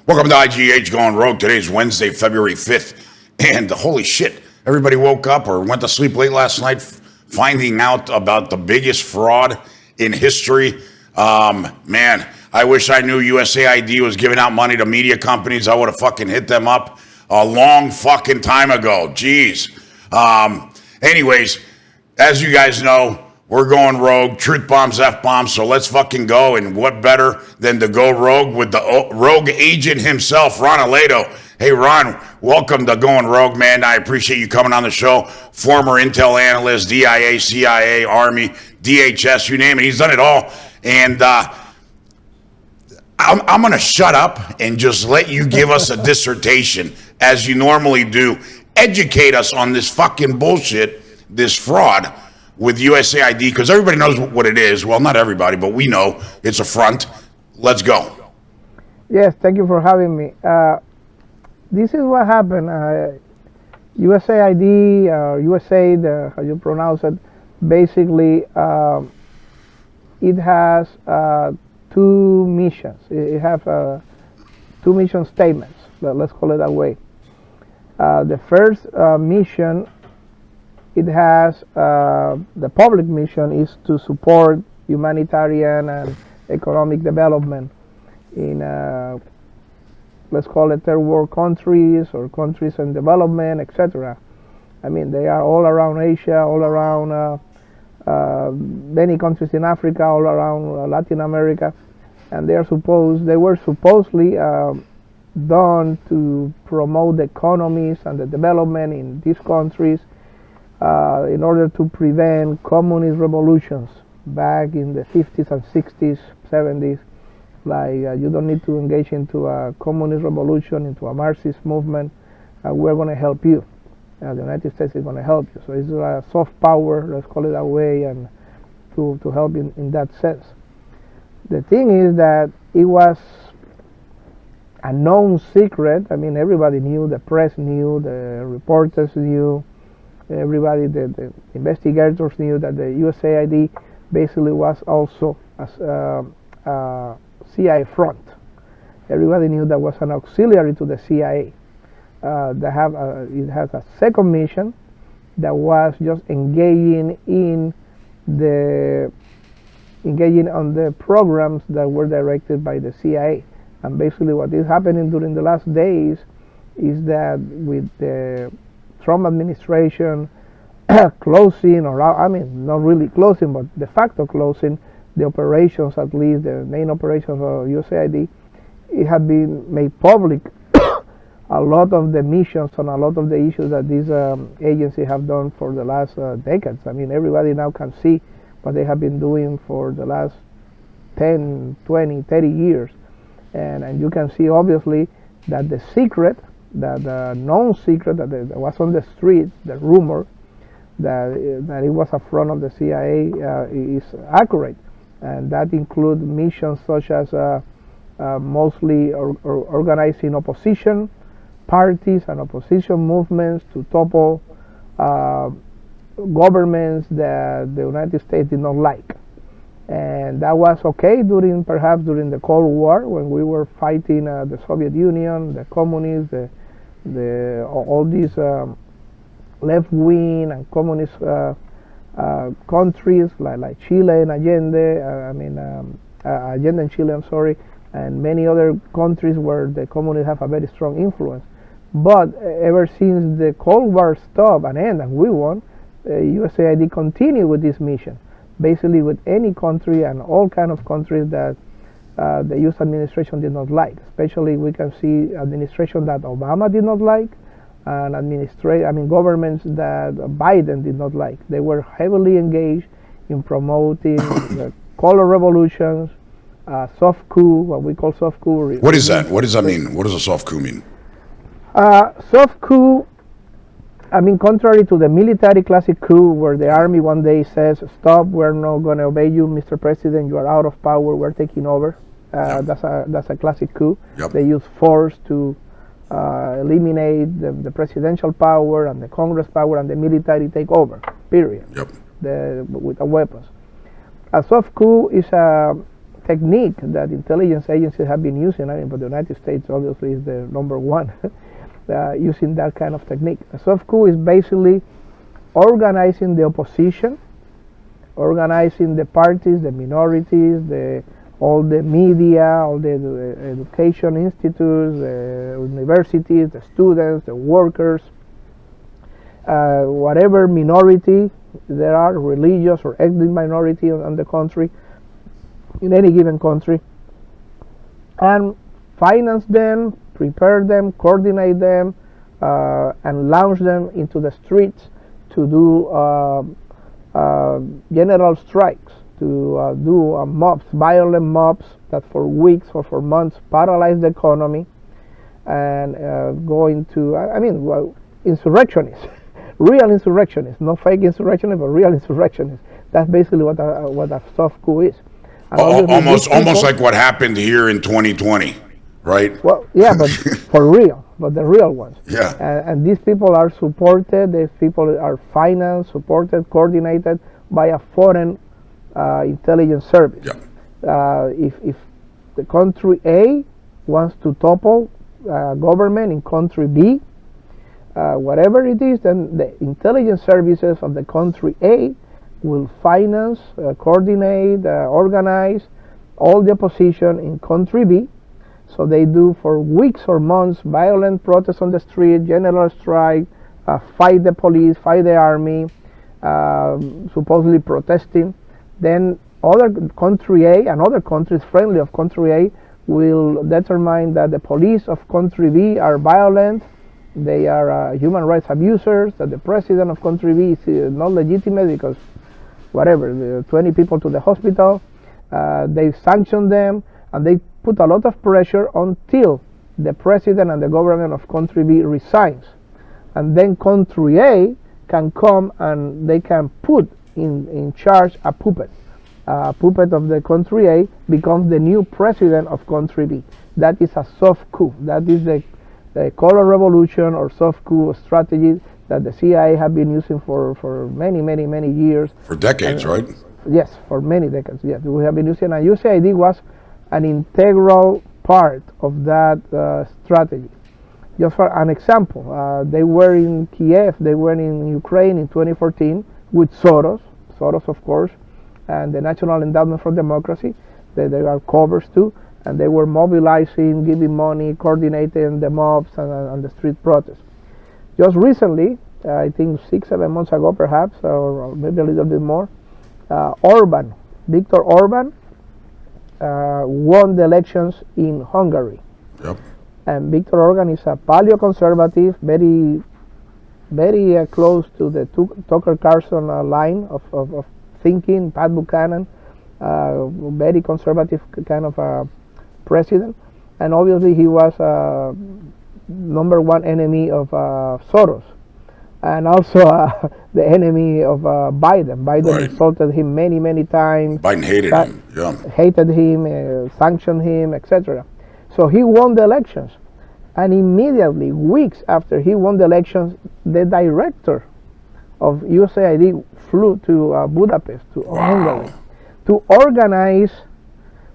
Welcome to IGH Going Rogue. Today's Wednesday, February 5th. And holy shit, everybody woke up or went to sleep late last night finding out about the biggest fraud in history. Man, I wish I knew USAID was giving out money to media companies. I would have fucking hit them up a long fucking time ago. Jeez. Anyways, as you guys know, we're going rogue, truth bombs, F-bombs, so let's fucking go. And what better than to go rogue with the rogue agent himself, Ron Aledo. Hey, Ron, welcome to Going Rogue, man. I appreciate you coming on the show. Former Intel analyst, DIA, CIA, Army, DHS, you name it. He's done it all. And I'm going to shut up and just let you give us a dissertation, as you normally do. Educate us on this fucking bullshit, this fraud with USAID, because everybody knows what it is. Well, not everybody, but we know it's a front. Let's go. Yes, thank you for having me. This is what happened. USAID, USAID, how you pronounce it, basically it has two missions. It has two mission statements, let's call it that way. The first mission, it has the public mission is to support humanitarian and economic development in let's call it third world countries or countries in development, etc. I mean, they are all around Asia, all around many countries in Africa, all around Latin America, and they were supposedly done to promote the economies and the development in these countries. In order to prevent communist revolutions back in the 50s and 60s, 70s, like you don't need to engage into a communist revolution, into a Marxist movement. We're going to help you. The United States is going to help you. So it's a soft power, let's call it that way, and to help in that sense. The thing is that it was a known secret. I mean, everybody knew, the press knew, the reporters knew. Everybody, the investigators knew that the USAID basically was also a CIA front. Everybody knew that was an auxiliary to the CIA. It has a second mission that was just engaging on the programs that were directed by the CIA. And basically, what is happening during the last days is that with the Trump administration closing, or I mean, not really closing, but de facto closing the operations, at least the main operations of USAID, it had been made public a lot of the missions and a lot of the issues that these agencies have done for the last decades. I mean, everybody now can see what they have been doing for the last 10, 20, 30 years. And you can see, obviously, that the secret, that the known secret that was on the streets, the rumor that it was a front of the CIA is accurate, and that includes missions such as mostly organizing opposition parties and opposition movements to topple governments that the United States did not like. And that was okay perhaps during the Cold War, when we were fighting the Soviet Union, the communists, all these left-wing and communist countries like Chile and Allende. Allende and Chile, I'm sorry, and many other countries where the communists have a very strong influence. But ever since the Cold War stopped and ended and we won, USAID continued with this mission, basically with any country and all kind of countries that the U.S. administration did not like. Especially we can see administration that Obama did not like, and governments that Biden did not like. They were heavily engaged in promoting the color revolutions, soft coup, what we call soft coup. What is that? What does that mean? What does a soft coup mean? Soft coup, contrary to the military classic coup, where the army one day says, "Stop, we're not going to obey you, Mr. President. You are out of power. We're taking over." Yep. That's a classic coup. Yep. They use force to eliminate the presidential power and the Congress power, and the military take over. Period. Yep. With the weapons. A soft coup is a technique that intelligence agencies have been using, I mean, but the United States obviously is the number one using that kind of technique. A soft coup is basically organizing the opposition, organizing the parties, the minorities, all the media, all the education institutes, the universities, the students, the workers, whatever minority there are, religious or ethnic minority in the country, in any given country, and finance them, prepare them, coordinate them, and launch them into the streets to do general strikes, to do mobs, violent mobs that for weeks or for months paralyze the economy, and go into, well, insurrectionists, real insurrectionists, not fake insurrectionists, but real insurrectionists. That's basically what a soft coup is. Almost like what happened here in 2020, right? Well, yeah, but for real, but the real ones. Yeah. And these people are supported, these people are financed, supported, coordinated by a foreign intelligence service. Yeah. If the country A wants to topple government in country B, whatever it is, then the intelligence services of the country A will finance, coordinate, organize all the opposition in country B. So they do for weeks or months violent protests on the street, general strike, fight the police, fight the army, supposedly protesting. Then other country A and other countries friendly of country A will determine that the police of country B are violent, they are human rights abusers, that the president of country B is not legitimate because whatever, 20 people to the hospital, they sanction them, and they put a lot of pressure until the president and the government of country B resigns. And then country A can come and they can put in charge a puppet. A puppet of the country A becomes the new president of country B. That is a soft coup. That is the color revolution or soft coup strategy that the CIA have been using for many years. For decades, right? Yes, for many decades. Yes, we have been using, and USAID was an integral part of that strategy. Just for an example, they were in Kiev, they were in Ukraine in 2014 with Soros, of course, and the National Endowment for Democracy. They are covers too, and they were mobilizing, giving money, coordinating the mobs and the street protests. Just recently, I think 6-7 months ago perhaps, or maybe a little bit more, Viktor Orban won the elections in Hungary. Yep. And Viktor Orban is a paleo-conservative, very close to the Tucker Carlson line of thinking, Pat Buchanan, very conservative kind of a president. And obviously he was number one enemy of Soros, and also the enemy of Biden. Biden Right. insulted him many times. Biden hated him. Yeah. Hated him, sanctioned him, etc. So he won the elections, and immediately, weeks after he won the elections, the director of USAID flew to Budapest, to Hungary, to organize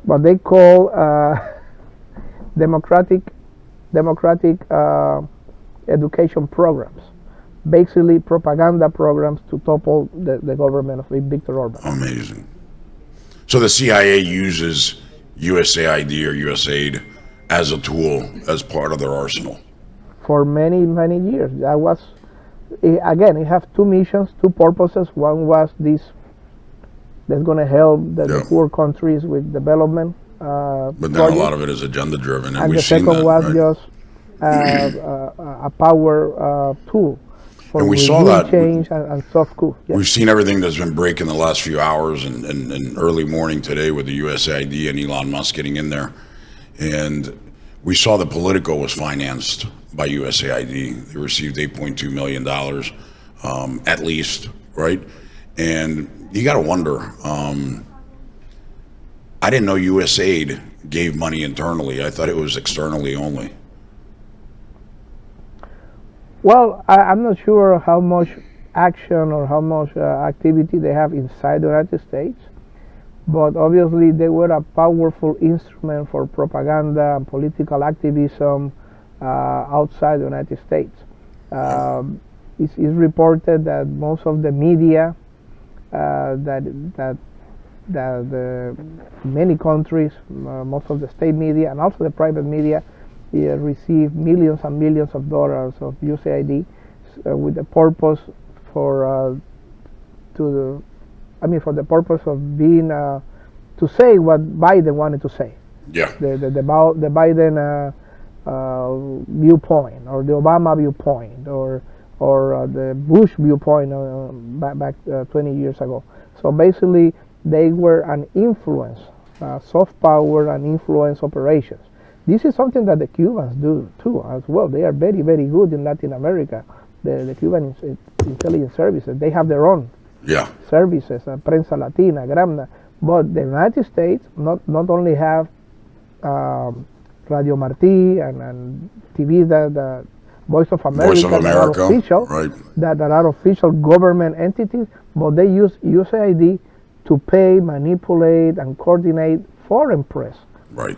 what they call democratic education programs, basically propaganda programs to topple the government of Viktor Orban. Amazing. So the CIA uses USAID or USAID as a tool, as part of their arsenal. For many years. That was, again, it has two missions, two purposes. One was this, that's going to help the poor countries with development. But then projects. a lot of it is agenda driven, And we've the seen second that. was Right? just a power tool for And we saw regime that. change and soft coup. Yes. We've seen everything that's been breaking the last few hours and early morning today with the USAID and Elon Musk getting in there. And we saw that Politico was financed by USAID. They received $8.2 million, at least, right? And you got to wonder, I didn't know USAID gave money internally. I thought it was externally only. Well, I'm not sure how much action or how much activity they have inside the United States, but obviously they were a powerful instrument for propaganda and political activism outside the United States. It's reported that most of the media that many countries, most of the state media and also the private media, receive millions and millions of dollars of USAID with the purpose for for the purpose of being to say what Biden wanted to say. Yeah. The Biden viewpoint, or the Obama viewpoint, or the Bush viewpoint back 20 years ago. So basically, they were an influence, soft power and influence operations. This is something that the Cubans do too as well. They are very, very good in Latin America. The Cuban intelligence services, they have their own services, Prensa Latina, Gramna. But the United States not only have Radio Marti and TV, the Voice of America, that are official, right. that are official government entities, but they use USAID to pay, manipulate, and coordinate foreign press, right,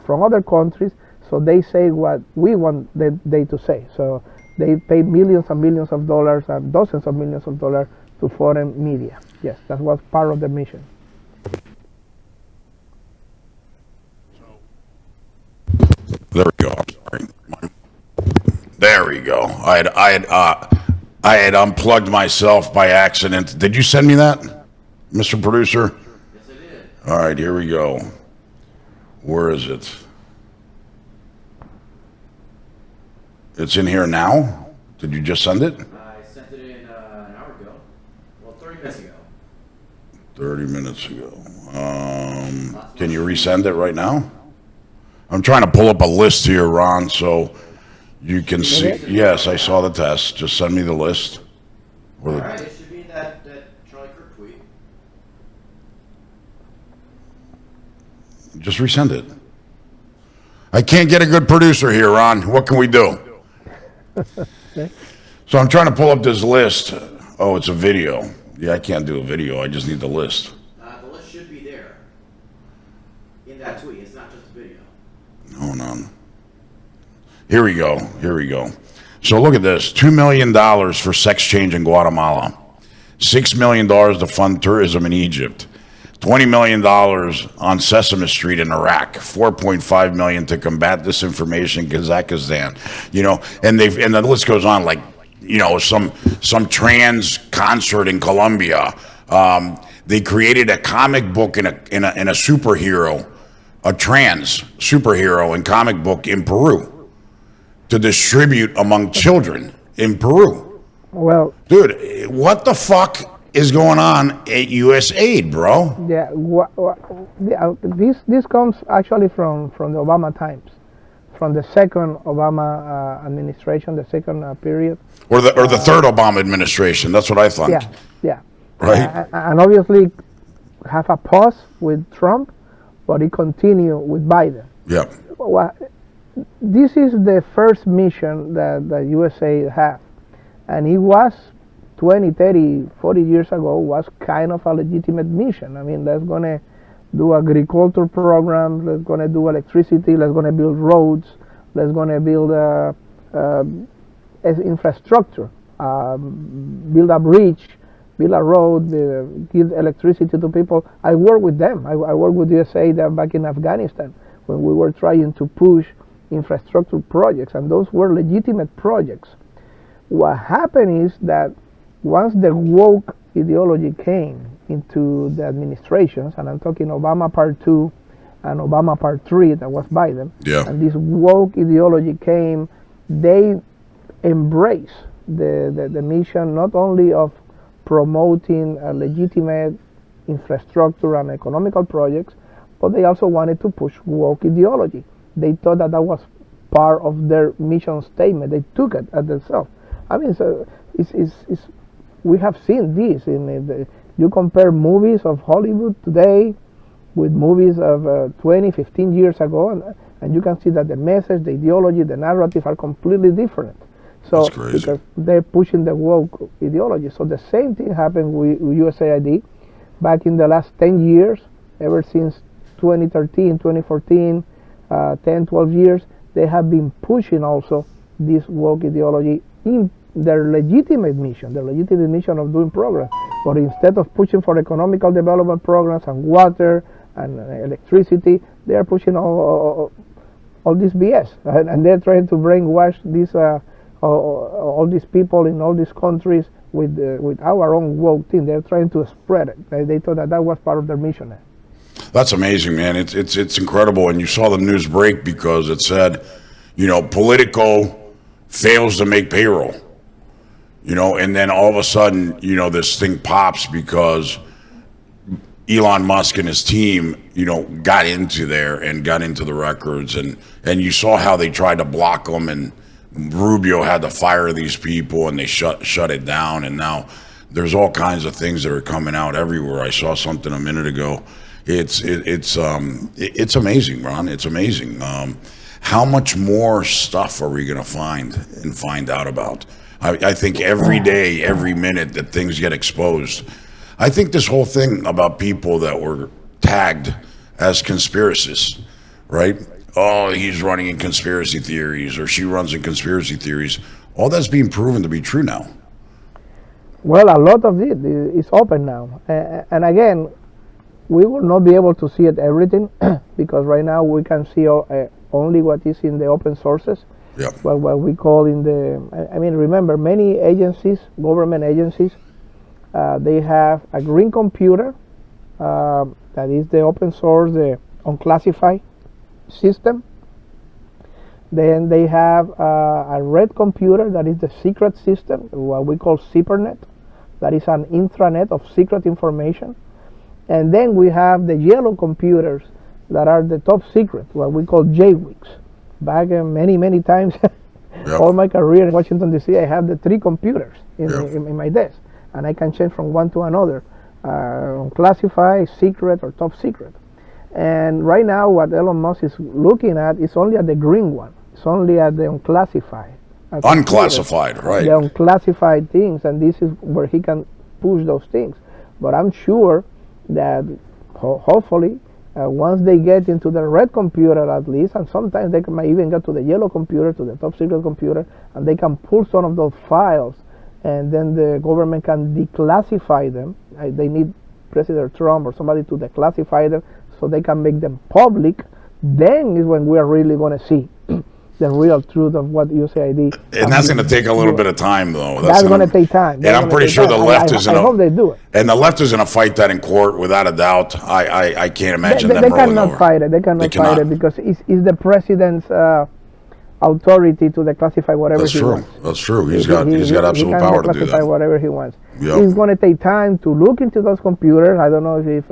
from other countries. So they say what we want they to say. So they pay millions and millions of dollars and dozens of millions of dollars to foreign media. Yes, that was part of the mission. There we go. I'm sorry. There we go. I had unplugged myself by accident. Did you send me that, Mr. Producer? Yes, I did. All right, here we go. Where is it? It's in here now? Did you just send it? I sent it in an hour ago. Well, 30 minutes ago. 30 minutes ago. Can you resend it right now? I'm trying to pull up a list here, Ron, so you can see. Yes, I saw the test. Just send me the list. All right, it should be in that Charlie Kirk tweet. Just resend it. I can't get a good producer here, Ron. What can we do? So I'm trying to pull up this list. Oh, it's a video. Yeah, I can't do a video. I just need the list. The list should be there in that tweet. It's not just a video. Hold on. Here we go. Here we go. So look at this. $2 million for sex change in Guatemala. $6 million to fund tourism in Egypt. $20 million on Sesame Street in Iraq. $4.5 million to combat disinformation in Kazakhstan. You know, and the list goes on, like, you know, some trans concert in Colombia. They created a comic book in a superhero, a trans superhero and comic book in Peru to distribute among children in Peru. Well, dude, what the fuck is going on at USAID, bro? Yeah, this comes actually from the Obama times, from the second Obama administration, the second period, or the third Obama administration. That's what I thought. Yeah. Right. And obviously have a pause with Trump, but it continued with Biden. Yeah. Well, this is the first mission that the USA had, and it was 20, 30, 40 years ago was kind of a legitimate mission. I mean, let's gonna do agriculture programs, let's gonna do electricity, let's gonna build roads, let's gonna build infrastructure, build a bridge, build a road, give electricity to people. I work with them. I work with USAID back in Afghanistan when we were trying to push infrastructure projects, and those were legitimate projects. What happened is that once the woke ideology came into the administrations, and I'm talking Obama Part 2 and Obama Part 3, that was Biden, and this woke ideology came, they embraced the mission not only of promoting a legitimate infrastructure and economical projects, but they also wanted to push woke ideology. They thought that was part of their mission statement. They took it as themselves. I mean, so we have seen this you compare movies of Hollywood today with movies of 20, 15 years ago, and you can see that the message, the ideology, the narrative are completely different. So because they're pushing the woke ideology. So the same thing happened with USAID. back in the last 10 years, ever since 2013, 2014, 10, 12 years, they have been pushing also this woke ideology in their legitimate mission of doing progress. But instead of pushing for economical development programs and water and electricity, they are pushing all this BS, and they're trying to brainwash all these people in all these countries with our own woke thing. They're trying to spread it. They thought that was part of their mission. That's amazing, man. It's incredible. And you saw the news break because it said, Politico fails to make payroll. And then all of a sudden, this thing pops because Elon Musk and his team, got into there and got into the records, and you saw how they tried to block them, and Rubio had to fire these people, and they shut it down, and now there's all kinds of things that are coming out everywhere. I saw something a minute ago. It's amazing, Ron. It's amazing. How much more stuff are we going to find out about? I think every day, every minute that things get exposed. I think this whole thing about people that were tagged as conspiracists, right? Oh, he's running in conspiracy theories, or she runs in conspiracy theories. All that's being proven to be true now. Well, a lot of it is open now. And again, we will not be able to see it everything because right now we can see only what is in the open sources. Yeah. Well, what we call remember, many agencies, government agencies, they have a green computer that is the open source, the unclassified system. Then they have a red computer that is the secret system, what we call SIPRNet, that is an intranet of secret information. And then we have the yellow computers that are the top secret, what we call JWICs. Back many times, Yep. all my career in Washington, D.C., I have the 3 computers in my desk, and I can change from one to another, classified, secret, or top secret. And right now, what Elon Musk is looking at is only at the green one. It's only at the unclassified. Unclassified, right. The unclassified things, and this is where he can push those things. But I'm sure that hopefully, once they get into the red computer at least, and sometimes they might even get to the yellow computer, to the top secret computer, and they can pull some of those files, and then the government can declassify them. They need President Trump or somebody to declassify them so they can make them public. Then is when we are really going to see the real truth of what USAID. And that's going to take a little bit of time, though. That's going to take time. And I'm pretty sure the left is going to. I hope they do it. And the left is going to fight that in court without a doubt. I can't imagine them They rolling cannot over. fight it. They cannot fight it because it's the president's authority to declassify whatever That's he true. wants. That's true. He's got absolute power to do He can declassify that. whatever he wants. Yep. It's going to take time to look into those computers. I don't know if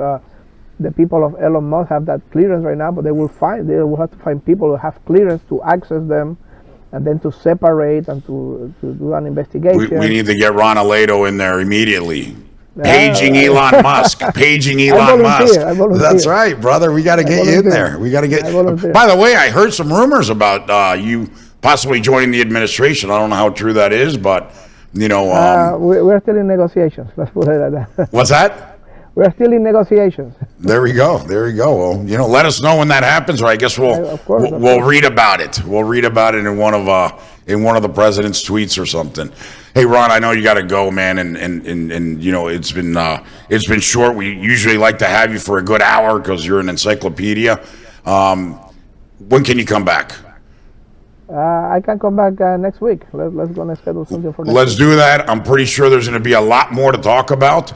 the people of Elon Musk have that clearance right now, but they will have to find people who have clearance to access them, and then to separate and to do an investigation. We need to get Ron Aledo in there immediately. Paging Elon Musk. Paging Elon Musk. I volunteer. That's right, brother. We got to get you in there. We got to get. By the way, I heard some rumors about you possibly joining the administration. I don't know how true that is, but we're still in negotiations. Let's put it like that. What's that? We're still in negotiations. There we go. There you go. Well, let us know when that happens, or I guess we'll read about it. We'll read about it in one of the president's tweets or something. Hey, Ron, I know you got to go, man, and it's been short. We usually like to have you for a good hour because you're an encyclopedia. When can you come back? I can come back next week. Let's go and schedule something for next Let's week. do that. I'm pretty sure there's going to be a lot more to talk about.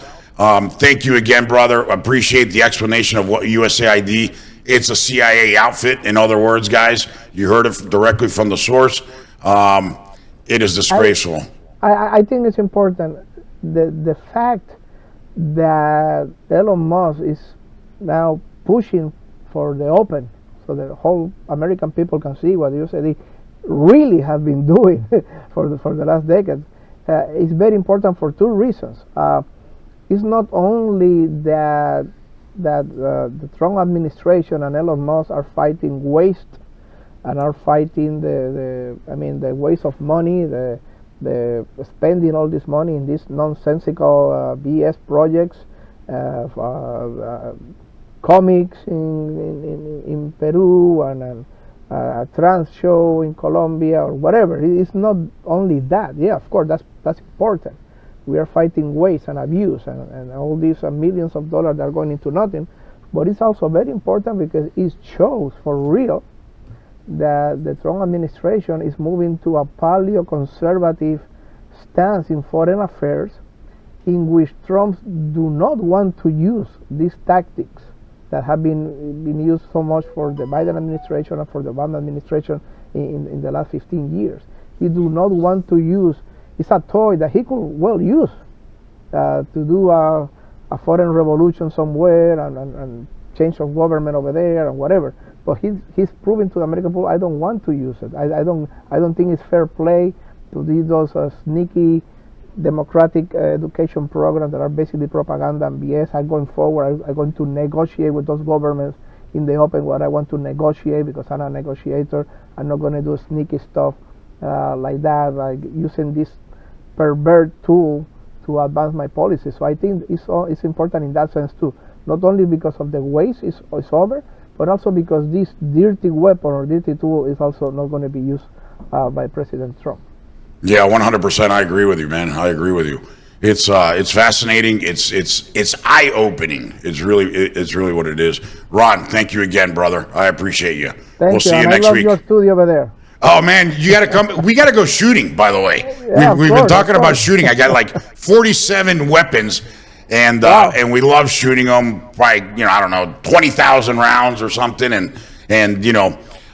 Thank you again, brother. Appreciate the explanation of what USAID. It's a CIA outfit. In other words, guys, you heard it directly from the source. It is disgraceful. I think it's important the fact that Elon Musk is now pushing for the open, so the whole American people can see what USAID really have been doing for the last decade. It's very important for 2 reasons. It's not only that the Trump administration and Elon Musk are fighting waste and are fighting the waste of money, the spending all this money in these nonsensical BS projects comics in Peru and a trans show in Colombia or whatever. It's not only that. Yeah, of course, that's important. We are fighting waste and abuse and all these millions of dollars that are going into nothing. But it's also very important because it shows for real that the Trump administration is moving to a paleo-conservative stance in foreign affairs, in which Trump do not want to use these tactics that have been used so much for the Biden administration and for the Obama administration in the last 15 years. He do not want to use, it's a toy that he could well use to do a foreign revolution somewhere and change of government over there and whatever. But he's proving to the American people, I don't want to use it. I don't think it's fair play to do those sneaky democratic education programs that are basically propaganda and BS. I'm going forward. I'm going to negotiate with those governments in the open what I want to negotiate, because I'm a negotiator. I'm not going to do sneaky stuff like that, like using this pervert tool to advance my policy. So I think it's important in that sense too. Not only because of the waste is over, but also because this dirty weapon or dirty tool is also not going to be used by President Trump. Yeah, 100%. I agree with you, man. I agree with you. It's fascinating. It's eye opening. It's really what it is. Ron, thank you again, brother. I appreciate you. Thank We'll see you and next I love week. your studio over there. Oh man, you got to come. We got to go shooting. By the way, Yeah, we've of been course, talking of about course. shooting. I got like 47 weapons, and Wow. and we love shooting them by I don't know 20,000 rounds or something, and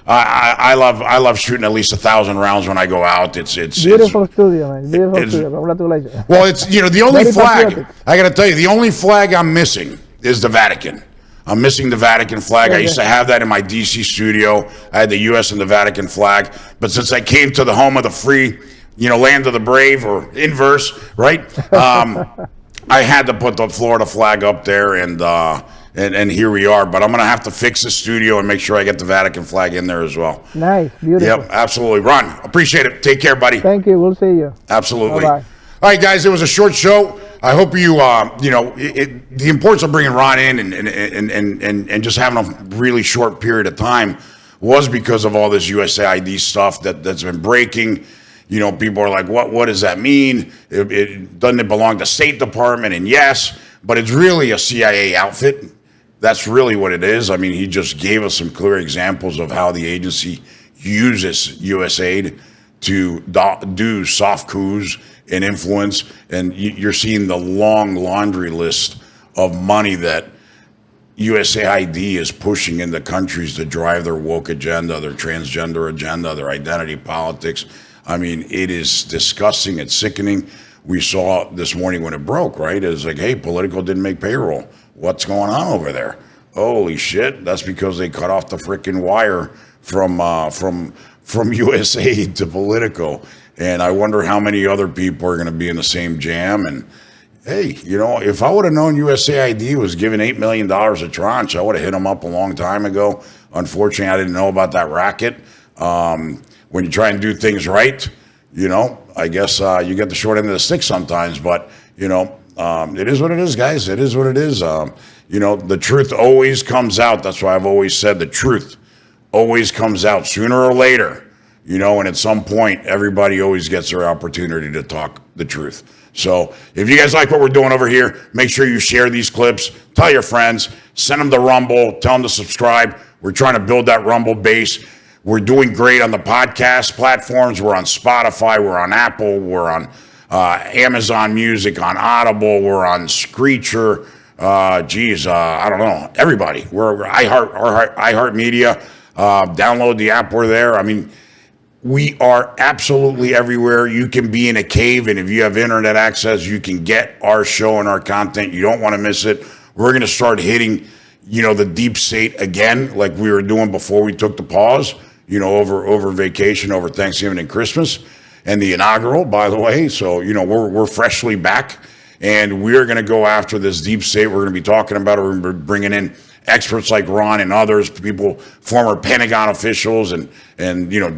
I love shooting at least 1,000 rounds when I go out. It's Beautiful studio, man. Beautiful it's- studio. Congratulations. well, it's the only Very flag. patriotic. I got to tell you, the only flag I'm missing is the Vatican. I'm missing the Vatican flag. I used to have that in my DC studio. I had the U.S. and the Vatican flag, but since I came to the home of the free, land of the brave, or inverse, right? I had to put the Florida flag up there, and here we are. But I'm gonna have to fix the studio and make sure I get the Vatican flag in there as well. Nice. Beautiful. Yep, absolutely. Ron, appreciate it. Take care, buddy. Thank you. We'll see you. Absolutely. Bye-bye. All right, guys, it was a short show. I hope you, the importance of bringing Ron in and just having a really short period of time was because of all this USAID stuff that's been breaking. People are like, what does that mean? Doesn't it belong to State Department? And yes, but it's really a CIA outfit. That's really what it is. I mean, he just gave us some clear examples of how the agency uses USAID to do soft coups and influence, and you're seeing the long laundry list of money that USAID is pushing into countries to drive their woke agenda, their transgender agenda, their identity politics. I mean, it is disgusting. It's sickening. We saw this morning when it broke, right? It was like, hey, Politico didn't make payroll. What's going on over there? Holy shit. That's because they cut off the freaking wire from USAID to Politico. And I wonder how many other people are going to be in the same jam. And hey, if I would have known USAID was giving $8 million a tranche, I would have hit them up a long time ago. Unfortunately, I didn't know about that racket. When you try and do things right, I guess you get the short end of the stick sometimes. But, it is what it is, guys. It is what it is. The truth always comes out. That's why I've always said the truth always comes out sooner or later. And at some point, everybody always gets their opportunity to talk the truth. So if you guys like what we're doing over here, make sure you share these clips, tell your friends, send them to Rumble, tell them to subscribe. We're trying to build that Rumble base. We're doing great on the podcast platforms. We're on Spotify, we're on Apple, we're on Amazon Music, on Audible, we're on Screecher. I don't know, everybody. We're iHeartMedia. Download the app, we're there. I mean, we are absolutely everywhere. You can be in a cave, and if you have internet access, you can get our show and our content. You don't want to miss it. We're going to start hitting, the deep state again, like we were doing before we took the pause, over vacation, over Thanksgiving and Christmas, and the inaugural, by the way. So, we're freshly back, and we're going to go after this deep state. We're going to be talking about it. We're going to be bringing in experts like Ron and others, people, former Pentagon officials and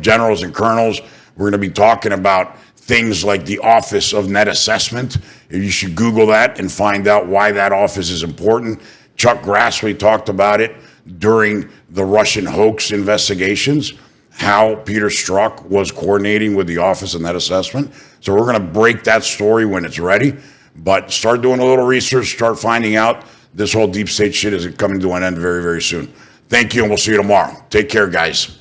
generals and colonels. We're going to be talking about things like the Office of Net Assessment. You should Google that and find out why that office is important. Chuck Grassley talked about it during the Russian hoax investigations, how Peter Strzok was coordinating with the Office of Net Assessment. So we're going to break that story when it's ready, but start doing a little research, start finding out this whole deep state shit is coming to an end very, very soon. Thank you, and we'll see you tomorrow. Take care, guys.